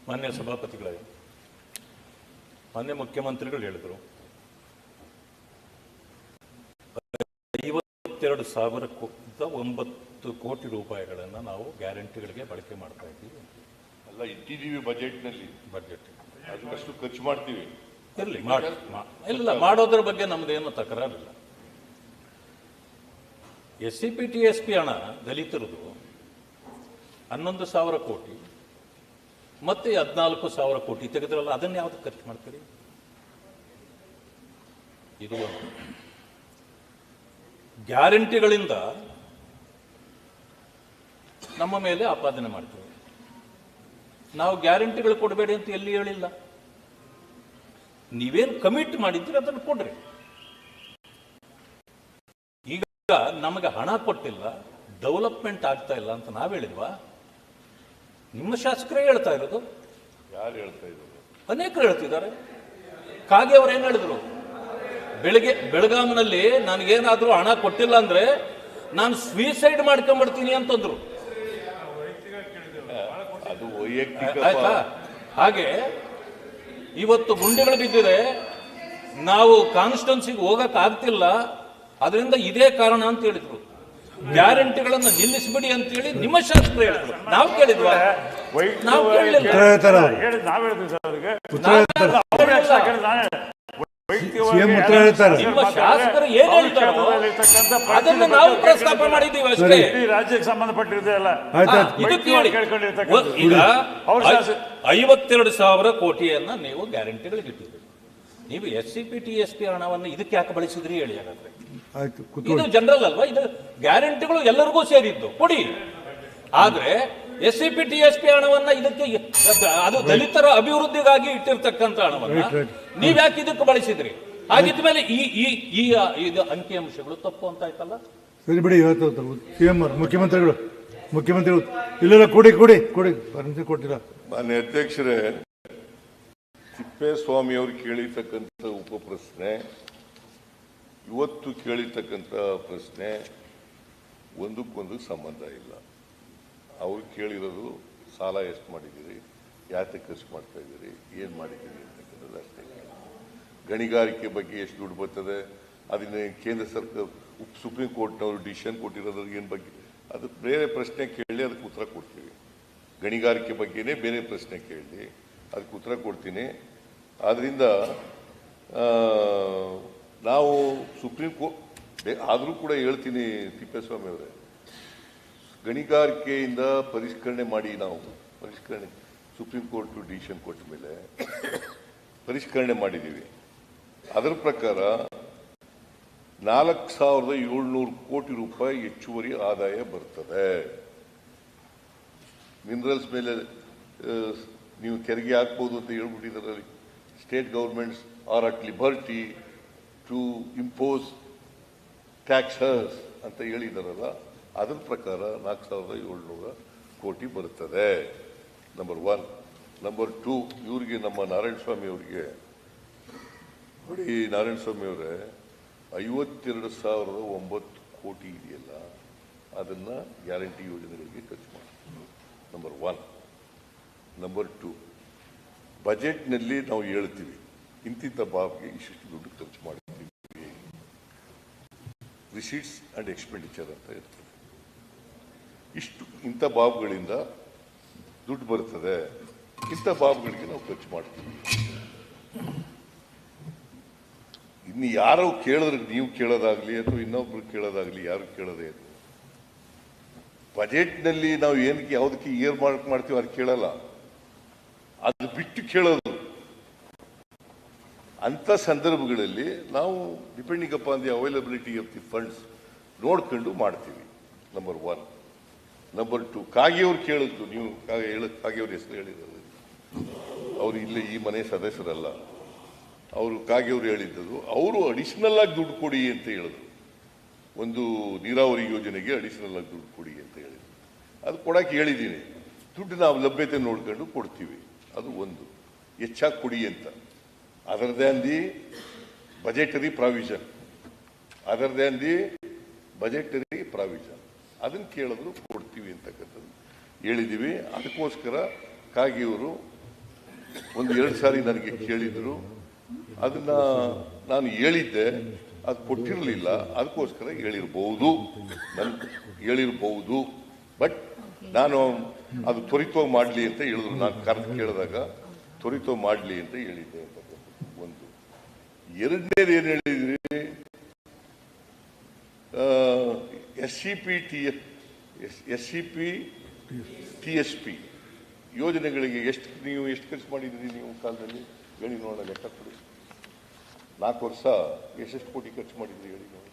ಮಾನ್ಯ ಸಭಾಪತಿಗಳೇ, ಮಾನ್ಯ ಮುಖ್ಯಮಂತ್ರಿಗಳು ಹೇಳಿದರು 52,009 ಕೋಟಿ ರೂಪಾಯಿಗಳನ್ನು ನಾವು ಗ್ಯಾರಂಟಿಗಳಿಗೆ ಬಳಕೆ ಮಾಡ್ತಾ ಇದ್ದೀವಿ. ಅಲ್ಲ, ಇಟ್ಟಿದ್ದೀವಿ ಬಜೆಟ್ನಲ್ಲಿ. ಬಜೆಟ್ ಅದಕ್ಕಷ್ಟು ಖರ್ಚು ಮಾಡ್ತೀವಿ. ಇರಲಿ, ಇಲ್ಲ, ಮಾಡೋದ್ರ ಬಗ್ಗೆ ನಮ್ದೇನು ತಕರಾರಿಲ್ಲ. SCPTSP ಹಣ ದಲಿತರದು 11,000 ಕೋಟಿ ಮತ್ತೆ 14,000 ಕೋಟಿ ತೆಗೆದ್ರಲ್ಲ, ಅದನ್ನ ಯಾವ್ದು ಖರ್ಚು ಮಾಡ್ತೀರಿ? ಇದು ಒಂದು. ಗ್ಯಾರಂಟಿಗಳಿಂದ ನಮ್ಮ ಮೇಲೆ ಆಪಾದನೆ ಮಾಡ್ತೀವಿ. ನಾವು ಗ್ಯಾರಂಟಿಗಳು ಕೊಡಬೇಡಿ ಅಂತ ಎಲ್ಲಿ ಹೇಳಿಲ್ಲ. ನೀವೇನು ಕಮಿಟ್ ಮಾಡಿದ್ರೆ ಅದನ್ನು ಕೊಡ್ರಿ. ಈಗ ನಮಗೆ ಹಣ ಕೊಟ್ಟಿಲ್ಲ, ಡೆವಲಪ್ಮೆಂಟ್ ಆಗ್ತಾ ಇಲ್ಲ ಅಂತ ನಾವು ಹೇಳಿದ್ವಾ? ನಿಮ್ಮ ಶಾಸಕರೇ ಹೇಳ್ತಾ ಇರೋದು. ಯಾರು ಹೇಳ್ತಾ ಇದ್ದಾರೆ? ಅನೇಕರು ಹೇಳ್ತಿದ್ದಾರೆ. ಕಾಗೆ ಅವ್ರು ಏನ್ ಹೇಳಿದ್ರು? ಬೆಳಗಾವಿನಲ್ಲಿ ನನಗೇನಾದ್ರೂ ಹಣ ಕೊಟ್ಟಿಲ್ಲ ಅಂದ್ರೆ ನಾನು ಸ್ವೀಸೈಡ್ ಮಾಡ್ಕೊಂಡ್ಬಿಡ್ತೀನಿ ಅಂತಂದ್ರು. ಅದು ವೈಯಕ್ತಿಕ. ಆಯ್ತಾ? ಹಾಗೆ ಇವತ್ತು ಗುಂಡಿಗಳು ಬಿದ್ದಿದೆ, ನಾವು ಕಾನ್ಸ್ಟಿಟ್ಯೂನ್ಸಿಗೆ ಹೋಗಕ್ ಆಗ್ತಿಲ್ಲ, ಅದರಿಂದ ಇದೇ ಕಾರಣ ಅಂತ ಹೇಳಿದ್ರು. ಗ್ಯಾರಂಟಿಗಳನ್ನು ನಿಲ್ಲಿಸಬೇಡಿ ಅಂತ ಹೇಳಿ ನಿಮ್ಮ ಶಾಸಕರು ಹೇಳಿದ್ರು. ನಾವು ಕೇಳಿದ್ವಾ? ನಾವು ಕೇಳಲಿಲ್ಲ. ನಿಮ್ಮ ಶಾಸಕರು ಏನ್ ಹೇಳ್ತಾರೋ ಅದನ್ನು ನಾವು ಪ್ರಸ್ತಾಪ ಮಾಡಿದ್ದೀವಿ ಅಷ್ಟೇ. ರಾಜ್ಯಕ್ಕೆ ಸಂಬಂಧಪಟ್ಟಿರೋದಲ್ಲ. ಈಗ 52,000 ಕೋಟಿಯನ್ನ ನೀವು ಗ್ಯಾರಂಟಿಗಳಿಗೆ ಇಟ್ಟಿದ್ದೀರಿ. ನೀವು SCPTSP ಹಣವನ್ನು ಇದಕ್ಕೆ ಯಾಕೆ ಬಳಸಿದ್ರಿ ಹೇಳಿ? ಹಾಗಾದ್ರೆ ಇದು ಜನರಲ್ ಅಲ್ವಾ? ಇದು ಗ್ಯಾರಂಟಿಗಳು ಎಲ್ಲರಿಗೂ ಸೇರಿದ್ದು, ಕೊಡಿ. ಆದ್ರೆ SCPTSP ಹಣವನ್ನ ಇದಕ್ಕೆ, ಅದು ದಲಿತರ ಅಭಿವೃದ್ಧಿಗಾಗಿ ಇಟ್ಟಿರ್ತಕ್ಕಂಥ ಹಣವನ್ನ ನೀವ್ಯಾಕೆ ಇದಕ್ಕೆ ಬಳಸಿದ್ರಿ? ಹಾಗಿದ್ಮೇಲೆ ಈ ಅಂಕಿಅಂಶಗಳು ತಪ್ಪು ಅಂತ ಆಯ್ತಲ್ಲ? ಸರಿ ಬಿಡಿ, CM ಮುಖ್ಯಮಂತ್ರಿಗಳು ಇಲ್ಲ, ಕೊಡಿ ಪರ್ಮಿಷನ್ ಕೊಟ್ಟಿಲ್ಲ. ಮಾನ್ಯ ಅಧ್ಯಕ್ಷರೇ, ತಿಪ್ಪೇಸ್ವಾಮಿ ಅವರು ಕೇಳಿರ್ತಕ್ಕಂಥ ಉಪಪ್ರಶ್ನೆ, ಇವತ್ತು ಕೇಳಿರ್ತಕ್ಕಂಥ ಪ್ರಶ್ನೆ ಒಂದಕ್ಕೊಂದು ಸಂಬಂಧ ಇಲ್ಲ. ಅವ್ರು ಕೇಳಿರೋದು ಸಾಲ ಎಷ್ಟು ಮಾಡಿದ್ದೀರಿ, ಯಾಕೆ ಖರ್ಚು ಮಾಡ್ತಾ ಇದ್ದೀರಿ, ಏನು ಮಾಡಿದ್ದೀರಿ ಅಂತಕ್ಕಂಥದ್ದು ಅಷ್ಟೇ. ಗಣಿಗಾರಿಕೆ ಬಗ್ಗೆ ಎಷ್ಟು ದುಡ್ಡು ಬರ್ತದೆ, ಅದನ್ನ ಕೇಂದ್ರ ಸರ್ಕಾರ ಸುಪ್ರೀಂ ಕೋರ್ಟ್ನವರು ಡಿಸಿಷನ್ ಕೊಟ್ಟಿರೋದ್ರ ಏನು ಬಗ್ಗೆ, ಅದು ಬೇರೆ ಪ್ರಶ್ನೆ ಕೇಳಿ ಅದಕ್ಕೆ ಉತ್ತರ ಕೊಡ್ತೀವಿ. ಗಣಿಗಾರಿಕೆ ಬಗ್ಗೆನೇ ಬೇರೆ ಪ್ರಶ್ನೆ ಕೇಳಿ ಅದಕ್ಕೆ ಉತ್ತರ ಕೊಡ್ತೀನಿ. ಆದ್ದರಿಂದ ನಾವು ಸುಪ್ರೀಂ ಕೋರ್ಟ್ ಆದರೂ ಕೂಡ ಹೇಳ್ತೀನಿ ತಿಪ್ಪೇಸ್ವಾಮಿ ಅವರೇ, ಗಣಿಗಾರಿಕೆಯಿಂದ ಪರಿಷ್ಕರಣೆ ಮಾಡಿ, ನಾವು ಸುಪ್ರೀಂ ಕೋರ್ಟ್ ಡಿಸಿಷನ್ ಕೊಟ್ಟ ಮೇಲೆ ಪರಿಷ್ಕರಣೆ ಮಾಡಿದ್ದೀವಿ. ಅದರ ಪ್ರಕಾರ 4,700 ಕೋಟಿ ರೂಪಾಯಿ ಹೆಚ್ಚುವರಿ ಆದಾಯ ಬರ್ತದೆ. ಮಿನರಲ್ಸ್ ಮೇಲೆ ನೀವು ತೆರಿಗೆ ಹಾಕ್ಬೋದು ಅಂತ ಹೇಳ್ಬಿಟ್ಟಿದ್ದಾರೆ. State governments are at liberty to impose taxes ಅಂತ ಹೇಳಿದಾರಲ್ಲ, ಅದರ ಪ್ರಕಾರ 4,700 ಕೋಟಿ ಬರುತ್ತದೆ. ನಂಬರ್ 1. ನಂಬರ್ 2, ಇವರಿಗೆ, ನಮ್ಮ ನಾರಾಯಣಸ್ವಾಮಿ ಅವರಿಗೆ ನೋಡಿ, ನಾರಾಯಣಸ್ವಾಮಿ ಅವರೇ, 52,009 ಕೋಟಿ ಇದೆಯಲ್ಲ, ಅದನ್ನ ಗ್ಯಾರಂಟಿ ಯೋಜನೆಗಳಿಗೆ ಖರ್ಚು ಮಾಡಿ. ನಂಬರ್ 1. ನಂಬರ್ 2, ಬಜೆಟ್ನಲ್ಲಿ ನಾವು ಹೇಳ್ತೀವಿ ಇಂತಿಂಥ ಬಾಬ್ಗೆ ಇಷ್ಟು ದುಡ್ಡು ಖರ್ಚು ಮಾಡ್ತೀವಿ, ರಿಸೀಟ್ಸ್ ಅಂಡ್ ಎಕ್ಸ್ಪೆಂಡಿಚರ್ ಅಂತ ಇರ್ತದೆ. ಇಷ್ಟು ಇಂಥ ಬಾಬ್ಗಳಿಂದ ದುಡ್ಡು ಬರ್ತದೆ, ಇಂಥ ಬಾಬ್ಗಳಿಗೆ ನಾವು ಖರ್ಚು ಮಾಡ್ತೀವಿ. ಇನ್ನು ಯಾರು ಕೇಳಿದ್ರೆ, ನೀವು ಕೇಳೋದಾಗ್ಲಿ ಅಥವಾ ಇನ್ನೊಬ್ರು ಕೇಳೋದಾಗ್ಲಿ, ಯಾರು ಕೇಳೋದೇ ಇಲ್ಲ. ಬಜೆಟ್ನಲ್ಲಿ ನಾವು ಏನಕ್ಕೆ ಯಾವುದಕ್ಕೆ ಇಯರ್ ಮಾರ್ಕ್ ಮಾಡ್ತೀವಿ ಅದು ಕೇಳಲ್ಲ, ಅದು ಬಿಟ್ಟು ಕೇಳೋದು. ಅಂಥ ಸಂದರ್ಭಗಳಲ್ಲಿ ನಾವು depending upon the availability of the funds ನೋಡ್ಕೊಂಡು ಮಾಡ್ತೀವಿ. ನಂಬರ್ 1. ನಂಬರ್ 2, ಕಾಗೆಯವ್ರು ಕೇಳಿದ್ದು, ನೀವು ಕಾಗೆಯವ್ರ ಹೆಸರು ಹೇಳಿದ್ರು, ಅವರು ಇಲ್ಲಿ ಈ ಮನೆ ಸದಸ್ಯರಲ್ಲ, ಅವರು ಕಾಗೆಯವರು ಹೇಳಿದ್ದು, ಅವರು ಅಡಿಷನಲ್ ಆಗಿ ದುಡ್ಡು ಕೊಡಿ ಅಂತ ಹೇಳಿದ್ರು. ಒಂದು ನೀರಾವರಿ ಯೋಜನೆಗೆ ಅಡಿಷನಲ್ ಆಗಿ ದುಡ್ಡು ಕೊಡಿ ಅಂತ ಹೇಳಿದ್ರು. ಅದು ಕೊಡಕ್ಕೆ ಹೇಳಿದ್ದೀನಿ. ದುಡ್ಡು ನಾವು ಲಭ್ಯತೆ ನೋಡ್ಕೊಂಡು ಕೊಡ್ತೀವಿ. ಅದು ಒಂದು, ಹೆಚ್ಚಾಗಿ ಕೊಡಿ ಅಂತ. Other than the budgetary provision, ಅದನ್ನು ಕೇಳಿದ್ರು ಕೊಡ್ತೀವಿ ಅಂತಕ್ಕಂಥದ್ದು ಹೇಳಿದ್ದೀವಿ. ಅದಕ್ಕೋಸ್ಕರ ಕಾಗಿಯವರು ಒಂದು 2 ಸಾರಿ ನನಗೆ ಕೇಳಿದ್ರು, ಅದನ್ನ ನಾನು ಹೇಳಿದ್ದೆ, ಅದು ಕೊಟ್ಟಿರಲಿಲ್ಲ, ಅದಕ್ಕೋಸ್ಕರ ಹೇಳಿರ್ಬಹುದು, ಹೇಳಿರ್ಬಹುದು. ಬಟ್ ನಾನು ಅದು ತ್ವರಿತವಾಗಿ ಮಾಡಲಿ ಅಂತ ಹೇಳಿದ್ರು. ನಾನು ಕರೆದು ಕೇಳಿದಾಗ ತ್ವರಿತವಾಗಿ ಮಾಡಲಿ ಅಂತ ಹೇಳಿದ್ದೆ. ಒಂದು ಎರಡನೇದು ಏನು ಹೇಳಿದ್ರಿ, SCP, TSP ಯೋಜನೆಗಳಿಗೆ ನೀವು ಎಷ್ಟು ಖರ್ಚು ಮಾಡಿದ್ರಿ ನೀವು ಕಾಲದಲ್ಲಿ ಹೇಳಿ ನೋಡೋಣ, ಲೆಕ್ಕ ಕೊಡಿ. 4 ವರ್ಷ ಎಷ್ಟು ಕೋಟಿ ಖರ್ಚು ಮಾಡಿದ್ರಿ ಹೇಳಿ ನೋಡಿ.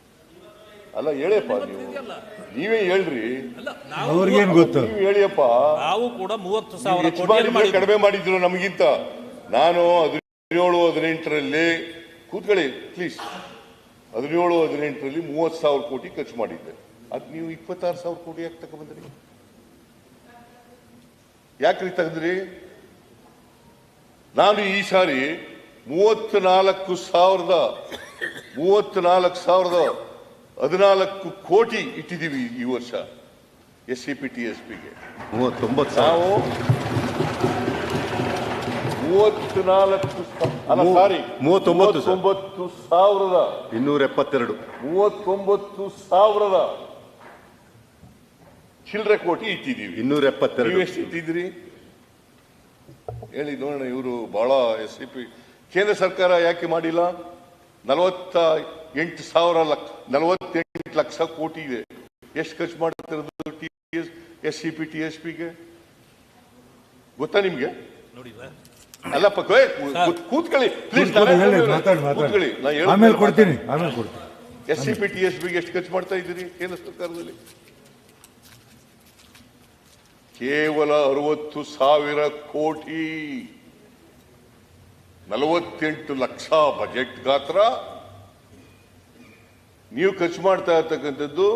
ಅಲ್ಲ ಹೇಳಪ್ಪ, ನೀವೇ ಹೇಳ್ರಿ, ಅವ್ರಿಗೇನು ಗೊತ್ತು, ನೀವು ಹೇಳಿಯಪ್ಪ. ನಾವು ಕೂಡ 30,000 ಕೋಟಿ ಕಡಿಮೆ ಮಾಡಿದ್ರು ನಮಗಿಂತ. ನಾನು 17-18ರಲ್ಲಿ ಕೂತ್ಕೊಳ್ಳಿ ಪ್ಲೀಸ್, 17-18ರಲ್ಲಿ 30,000 ಕೋಟಿ ಖರ್ಚು ಮಾಡಿದ್ದೆ. ಅದು ನೀವು 26,000 ಕೋಟಿ ಯಾಕೆ ತಗೊಂಡ್ಬಂದ್ರಿ? ಯಾಕ್ರಿ ತೆಗೆದ್ರಿ? ನಾನು ಈ ಸಾರಿ 34,014 ಕೋಟಿ ಇಟ್ಟಿದ್ದೀವಿ ಈ ವರ್ಷ SCP TSPಗೆ. 39 ನಾವು 39,272 ಚಿಲ್ಲರೆ ಕೋಟಿ ಇಟ್ಟಿದ್ದೀವಿ. 272 ನೀವು ಎಷ್ಟು ಇಟ್ಟಿದ್ರಿ ಹೇಳಿ ನೋಡೋಣ. ಇವರು ಬಹಳ SCP ಕೇಂದ್ರ ಸರ್ಕಾರ ಯಾಕೆ ಮಾಡಿಲ್ಲ? 48 ಲಕ್ಷ ಕೋಟಿ ಇದೆ. ಎಷ್ಟು ಖರ್ಚು ಮಾಡ್ತಿರೋದು SCP TSPಗೆ ಗೊತ್ತಾ ನಿಮ್ಗೆ? ಅಲ್ಲಪ್ಪ, ಕೂತ್ಕೊಳ್ಳಿ ಪ್ಲೀಸ್, ಕೂತ್ಕೊಳ್ಳಿ. ಆಮೇಲೆ ಕೊಡ್ತೀನಿ. SCP TSPಗೆ ಎಷ್ಟು ಖರ್ಚು ಮಾಡ್ತಾ ಇದ್ದೀರಿ ಕೇಂದ್ರ ಸರ್ಕಾರದಲ್ಲಿ? ಕೇವಲ 60,000 ಕೋಟಿ. 48 ಲಕ್ಷ ಬಜೆಟ್ ಗಾತ್ರ. ನೀವು ಖರ್ಚು ಮಾಡ್ತಾ ಇರ್ತಕ್ಕಂಥದ್ದು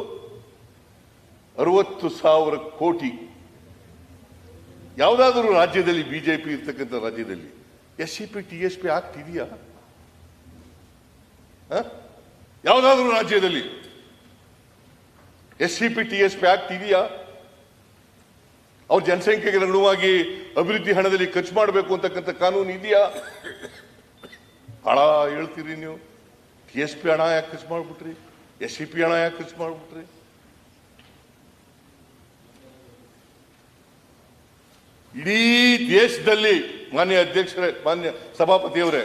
60,000 ಕೋಟಿ. ಯಾವುದಾದ್ರೂ ರಾಜ್ಯದಲ್ಲಿ, ಬಿಜೆಪಿ ಇರ್ತಕ್ಕಂಥ ರಾಜ್ಯದಲ್ಲಿ SCP TSP ಆಗ್ತಿದೆಯಾ? ಯಾವುದಾದ್ರೂ ರಾಜ್ಯದಲ್ಲಿ SCP TSP ಆಗ್ತಿದೆಯಾ? ಅವ್ರ ಜನಸಂಖ್ಯೆಗೆ ಅನುಗುಣವಾಗಿ ಅಭಿವೃದ್ಧಿ ಹಣದಲ್ಲಿ ಖರ್ಚು ಮಾಡಬೇಕು ಅಂತಕ್ಕಂಥ ಕಾನೂನು ಇದೆಯಾ? ಹಣ ಹೇಳ್ತೀರಿ ನೀವು. TSP ಹಣ ಯಾಕೆ ಖರ್ಚು ಮಾಡ್ಬಿಟ್ರಿ? SCP ಹಣ ಯಾಕೆ ಖರ್ಚು ಮಾಡ್ಬಿಟ್ರಿ? ಇಡೀ ದೇಶದಲ್ಲಿ ಮಾನ್ಯ ಅಧ್ಯಕ್ಷರೇ, ಮಾನ್ಯ ಸಭಾಪತಿಯವರೇ,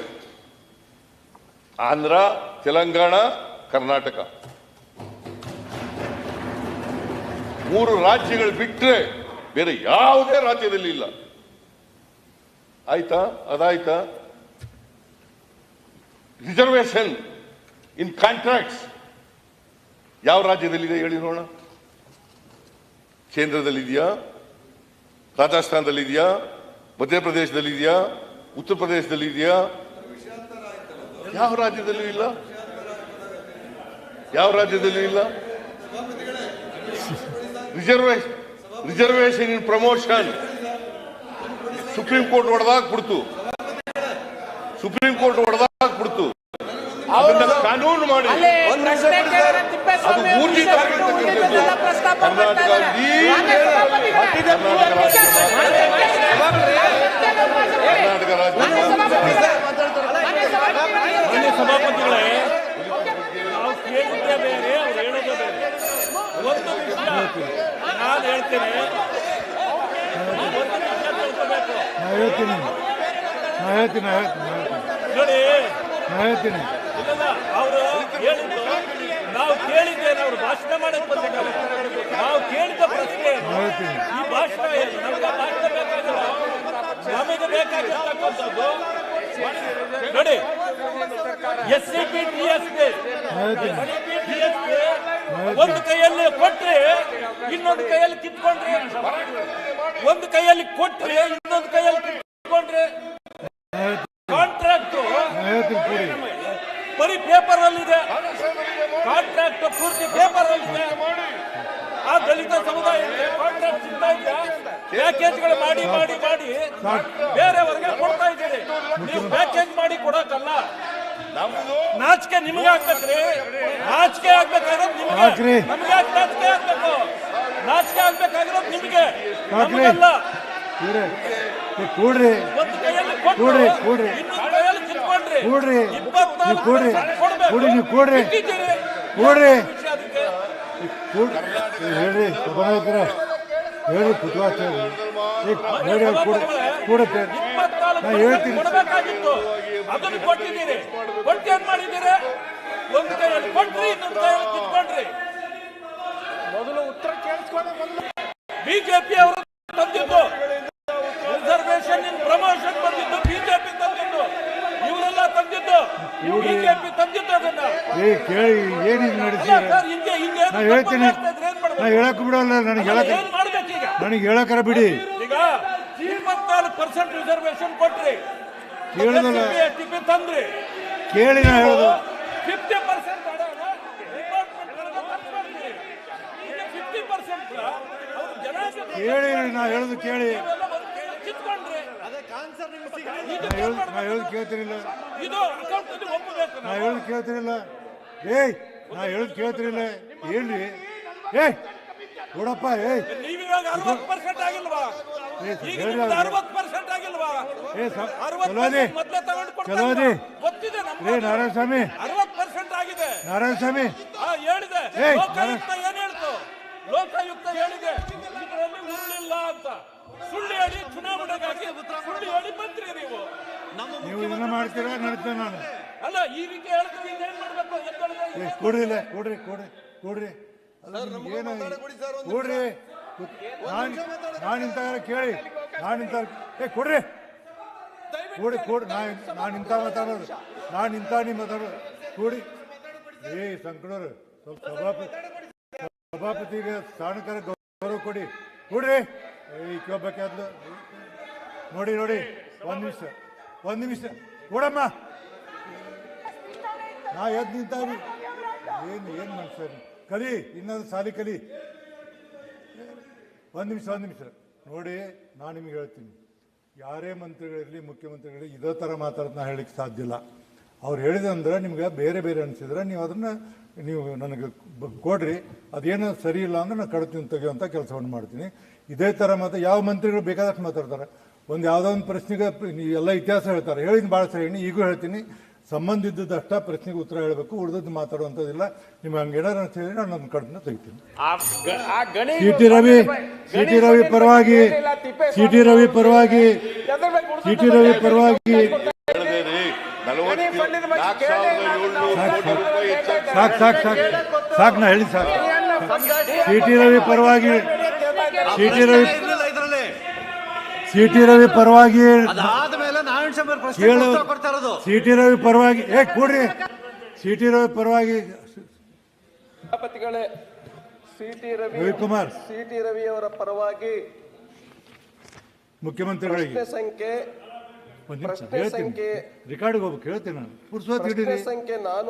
ಆಂಧ್ರ, ತೆಲಂಗಾಣ, ಕರ್ನಾಟಕ 3 ರಾಜ್ಯಗಳು ಬಿಟ್ಟರೆ ಬೇರೆ ಯಾವುದೇ ರಾಜ್ಯದಲ್ಲಿ ಇಲ್ಲ. ಆಯ್ತಾ? ಅದಾಯ್ತಾ? ರಿಸರ್ವೇಶನ್ ಇನ್ ಕಾಂಟ್ರಾಕ್ಟ್ಸ್ ಯಾವ ರಾಜ್ಯದಲ್ಲಿದೆ ಹೇಳಿ ನೋಡೋಣ. ಕೇಂದ್ರದಲ್ಲಿದೆಯಾ? ರಾಜಸ್ಥಾನದಲ್ಲಿದೆಯಾ? ಮಧ್ಯಪ್ರದೇಶದಲ್ಲಿದೆಯಾ? ಉತ್ತರ ಪ್ರದೇಶದಲ್ಲಿದೆಯಾ? ಯಾವ ರಾಜ್ಯದಲ್ಲೂ ಇಲ್ಲ. ಯಾವ ರಾಜ್ಯದಲ್ಲೂ ಇಲ್ಲ. Reservation in promotion supreme court ಹೊಡೆದಾಕ್ಬಿಡ್ತು. ಅದನ್ನ ಕಾನೂನು ಮಾಡಿ ಅದು ಊರ್ಜಿತವಾಗಿರ್ತಕ್ಕಂಥದ್ದು ಕರ್ನಾಟಕ ಸಭಾಪತಿಗಳೇ, ನಾವು ಕೇಳಿದ್ದೇ ಬೇರೆ, ಅವ್ರು ಹೇಳೋದೇ ಬೇರೆ. ಒಂದು ನಿಮಿಷ ನಾನು ಹೇಳ್ತೇನೆ, ನೋಡಿ ಅವರು ಹೇಳಿದ್ದು ನಾವು ಕೇಳಿದ್ದೇನೆ. ಅವರು ಭಾಷಣ ಮಾಡಕ್ಕೆ ಬಂದಿದ್ದಾರೆ. ನಾವು ಕೇಳಿದ ಪ್ರಶ್ನೆ ಈ ಭಾಷಣ ಏನು? ನಮಗೆ ಭಾಷಣ ಬೇಕಾಗಿಲ್ಲ. ನಮಗೆ ಬೇಕಾಗಿರ್ತಕ್ಕಂಥದ್ದು ನೋಡಿ, SCP TSP ಒಂದು ಕೈಯಲ್ಲಿ ಕೊಟ್ರೆ ಇನ್ನೊಂದು ಕೈಯಲ್ಲಿ ಕಿತ್ಕೊಂಡ್ರೆ, ಒಂದು ಕೈಯಲ್ಲಿ ಕೊಟ್ರೆ ಇನ್ನೊಂದು ಕೈಯಲ್ಲಿ ಕಿತ್ಕೊಂಡ್ರೆ, ಕಾಂಟ್ರಾಕ್ಟ್ ಬರೀ ಪೇಪರ್ ಅಲ್ಲಿದೆ. ಕಾಂಟ್ರಾಕ್ಟ್ ಪೂರ್ತಿ ಪೇಪರ್ ಅಲ್ಲಿದೆ. ಆ ದಲಿತ ಸಮುದಾಯಕ್ಕೆ ಕಾಂಟ್ರಾಕ್ಟ್ ಸಿಗ್ತಾ ಇದೆ. ಪ್ಯಾಕೇಜ್ಗಳು ಮಾಡಿ ಮಾಡಿ ಮಾಡಿ ಬೇರೆಯವರಿಗೆ ಕೊಡ್ತಾ ಇದ್ದೀರಿ. ನೀವು ಪ್ಯಾಕೇಜ್ ಮಾಡಿ ಕೊಡಕ್ಕಲ್ಲ. ನಾಚಿಕೆ ನಿಮಗೆ ಆಗ್ಬೇಕ್ರಿ. ನಾಚಿಕೆ ಆಗ್ಬೇಕಾಗಿರೋದು ನಿಮಗೆ. ನಮ್ಗೆ ನಾಚಿಕೆ ಆಗ್ಬೇಕು. ನಾಚಿಕೆ ಆಗ್ಬೇಕಾಗಿರೋದು ನಿಮಗೆ, ನಮಗಲ್ಲ. ಕೂಡ್ರಿ ಒಂದು ಕೈಯಲ್ಲಿ ಕೊಟ್ಟು ಕೂಡ್ರಿ, ಕೂಡ್ರಿ. ಇನ್ನೊಂದು ಕೈಯಲ್ಲಿ ಕಿತ್ಕೊಂಡ್ರಿ. ಕೂಡ್ರಿ. 24 ನೀವು ಕೂಡ್ರಿ. ಕೊಡ್ಬೇಕು. ಕೂಡ್ರಿ, ನೀವು ಕೂಡ್ರಿ. ಬಿಟ್ಟಿದ್ದೀರಿ. ಕೂಡ್ರಿ. ವಿಷಯ ಅದಕ್ಕೆ. ಹೇಳ್ರಿ ಸಭಾನಾಯಕರೇ ಹೇಳ್ರಿ ಕುತ್ವಾಚ ಹೇಳಿ ಕೂಡುತ್ತೆ 24 ನಾ ಹೇಳ್ತೀನಿ. ಕೊಡಬೇಕಾಗಿತ್ತು. ಅದನ್ನು ಕೊಟ್ಟಿದ್ದೀರಿ. ಕೊಟ್ಟು ಏನ್ ಮಾಡಿದ್ದೀರಿ? ಒಂದು ಕೈಯಲ್ಲಿ ಕೊಟ್ರಿ, ಇನ್ನೊಂದು ಕೈಯಲ್ಲಿ ಕಿತ್ಕೊಂಡ್ರಿ. ಮೊದಲು ಉತ್ತರ ಕೇಳಿಸ್ಕೊಂಡೆ ಮೊದಲು ಬಿಜೆಪಿ ಅವರು ತಂದಿದ್ದು ರಿಸರ್ವೇಶನ್ ಇನ್ ಪ್ರಮೋಷನ್ ಬಂದಿದ್ದು ಬಿಜೆಪಿ ತಂದಿದ್ದು, ಇವರೆಲ್ಲ ತಂದಿದ್ದು ಬಿಜೆಪಿ ತಂದಿದ್ದು. ಅದನ್ನ ಕೇಳಿ ಏನಿಗೆ ನಡೆಸಿ ಸರ್ ಹಿಂಗೆ ಹಿಂಗೆ ನಾ ಹೇಳ್ತೀನಿ. ನಾ ಹೇಳಕ್ ಬಿಡಲ್ಲ, ನನಗೆ ಹೇಳಕ್ ಏನ್ ಮಾಡ್ಬೇಕೀಗ? ನನಗೆ ಹೇಳಕ್ಕಾರ ಬಿಡಿ. ಈಗ 24% ರಿಸರ್ವೇಶನ್ ಕೊಟ್ರಿ, ಕೇಳಿದಲ್ಲ. ಟಿಪಿ ತಂದ್ರಿ, ಕೇಳಿ ನಾ ಹೇಳೋದು 50% ಡಿಪಾರ್ಟ್ಮೆಂಟ್ 50% ಅವ್ರು ಜನ ಕೇಳಿ ನಾ ಹೇಳೋದು ಕೇಳಿ. ಕಿತ್ಕೊಂಡ್ರಿ. ನಾ ಹೇಳೋದು ಕೇಳ್ತಿರಿಲ್ಲ. ಇದು ಅಕೌಂಟ್ ಒಪ್ಪಬೇಕು. ನಾ ಹೇಳೋದು ಕೇಳ್ತಿರಿಲ್ಲ. ಏಯ್ ನಾ ಹೇಳೋದು ಕೇಳ್ತಿರಿಲ್ಲ. ಏನ್ರಿ ಏಯ್ ನೋಡಪ್ಪ ಏಯ್ ನೀವಿವಾಗ 60% ಆಗಿಲ್ವಾ? ಈಗ ಹೇಳ್ರಿ 60% ಆಗಿಲ್ವಾ? ಏ 60% ಮೊದಲೇ ತಗೊಂಡು ಚಲೋದಿ ಗೊತ್ತಿದೆ ಏ ನಮ್ಗೆ. ನಾರಾಯಣಸ್ವಾಮಿ 60% ಆಗಿದೆ. ನಾರಾಯಣಸ್ವಾಮಿ ಹೇಳಿದೆ. ಏಯ್, ಲೋಕಾಯುಕ್ತ ಏನ್ ಹೇಳ್ತು? ಲೋಕಾಯುಕ್ತ ಹೇಳಿದೆ ಇದರಲ್ಲಿ ಉಳಿಲ್ಲ ಅಂತ. ಸುಳ್ಳು ಹೇಳಿ ಚುನಾವಣೆಗಾಗಿ ಸುಳ್ಳು ಹೇಳಿ ಬಂದ್ರಿ ನೀವು. ನೀವು ಇದನ್ನ ಮಾಡ್ತೀರಾ ನಡೀತೇನೆ ನಾನು. ಅಲ್ಲ ಈ ರೀತಿ ಹೇಳಿದ್ರೆ ಇನ್ನೇನ್ ಮಾಡ್ಬೇಕು? ಎದ್ದೇಳಿದ್ರೆ ಏ ಕೊಡ್ರಿ ಇಲ್ಲ ಕೊಡ್ರಿ ಕೊಡ್ರಿ ಕೊಡ್ರಿ ಅಲ್ಲ ನಿಮ್ಗೆ ಏನು ಕೊಡ್ರಿ ನಾನು ಇಂಥವ್ರ ಕೇಳಿ ನಾನು ಇಂಥ ಏ ಕೊಡ್ರಿ ಕೊಡಿ ಕೊಡಿ ನಾನು ಇಂಥ ಮಾತಾಡೋದು ನಾನು ಇಂಥ ನೀವು ಮಾತಾಡೋದು ಕೊಡಿ. ಏ ಸಂಕಳರು ಸ್ವಲ್ಪ ಸಭಾಪತಿಗೆ ಸ್ಥಾನಕರ ಗೌರವ ಕೊಡಿ ಕೊಡ್ರಿ. ಈ ಕೇಳಬೇಕಾದ್ಲು ನೋಡಿ ನೋಡಿ ಒಂದು ನಿಮಿಷ ಕೊಡಮ್ಮ. ನಾ ಎದ್ದು ನಿಂತಾವ್ರಿ ಏನು ಮನುಷ್ಯ ಕಲಿ ಇನ್ನೊಂದು ಸಾಲಿ ಕಲಿ. ಒಂದು ನಿಮಿಷ ನೋಡಿ ನಾನು ನಿಮಗೆ ಹೇಳ್ತೀನಿ, ಯಾರೇ ಮಂತ್ರಿಗಳಿರಲಿ ಮುಖ್ಯಮಂತ್ರಿಗಳಿರಲಿ ಇದೇ ಥರ ಮಾತಾಡೋದು ನಾ ಹೇಳಲಿಕ್ಕೆ ಸಾಧ್ಯ ಇಲ್ಲ. ಅವ್ರು ಹೇಳಿದಂದ್ರೆ ನಿಮ್ಗೆ ಬೇರೆ ಬೇರೆ ಅನಿಸಿದ್ರೆ ನೀವು ಅದನ್ನು ನೀವು ನನಗೆ ಕೊಡ್ರಿ. ಅದೇನೋ ಸರಿ ಇಲ್ಲ ಅಂದ್ರೆ ನಾನು ಕಡ್ತೀನಿ ತೆಗೆಯುವಂಥ ಕೆಲಸವನ್ನು ಮಾಡ್ತೀನಿ. ಇದೇ ಥರ ಯಾವ ಮಂತ್ರಿಗಳು ಬೇಕಾದಷ್ಟು ಮಾತಾಡ್ತಾರೆ. ಒಂದು ಯಾವುದೋ ಒಂದು ಪ್ರಶ್ನೆಗೆ ಎಲ್ಲ ಇತಿಹಾಸ ಹೇಳ್ತಾರೆ, ಹೇಳಿದ ಭಾಳ ಸರಿ. ಈಗೂ ಹೇಳ್ತೀನಿ, ಸಂಬಂಧ ಇದ್ದದಷ್ಟ ಪ್ರಶ್ನೆಗೆ ಉತ್ತರ ಹೇಳಬೇಕು, ಉಳಿದದ್ದು ಮಾತಾಡುವಂಥದ್ದಿಲ್ಲ. ನಿಮ್ಗೆ ಹಂಗೇನಾರು ಅನಿಸಿದ್ರೆ ನಾನು ನನ್ನ ಕಡೆನ ತೆಗಿತೀನಿ. ಸಿ ಟಿ ರವಿ ಪರವಾಗಿ ಸಾಕು ನಾ ಹೇಳಿ ಸಾಕು. ಸಿ ಟಿ ರವಿ ಪರವಾಗಿ ಏ ಕೂಡ್ರಿ. ಸಿ ಟಿ ರವಿ ಪರವಾಗಿ ಸಭಾಪತಿಗಳೇ, ರವಿಕುಮಾರ್ ಸಿ ಟಿ ರವಿ ಅವರ ಪರವಾಗಿ ಮುಖ್ಯಮಂತ್ರಿಗಳಿಗೆ ಸಂಖ್ಯೆ ಒಂದು ನಿಮಿಷ ಹೇಳ್ತೀನಿ, ರೆಕಾರ್ಡಿಗೆ ಹೋಗ್ಬೇಕು ಹೇಳ್ತೀನಿ ನಾನು. ಪುರ್ಸೋತ್ ಹಿಡೀರಿ. ಸಂಖ್ಯೆ 400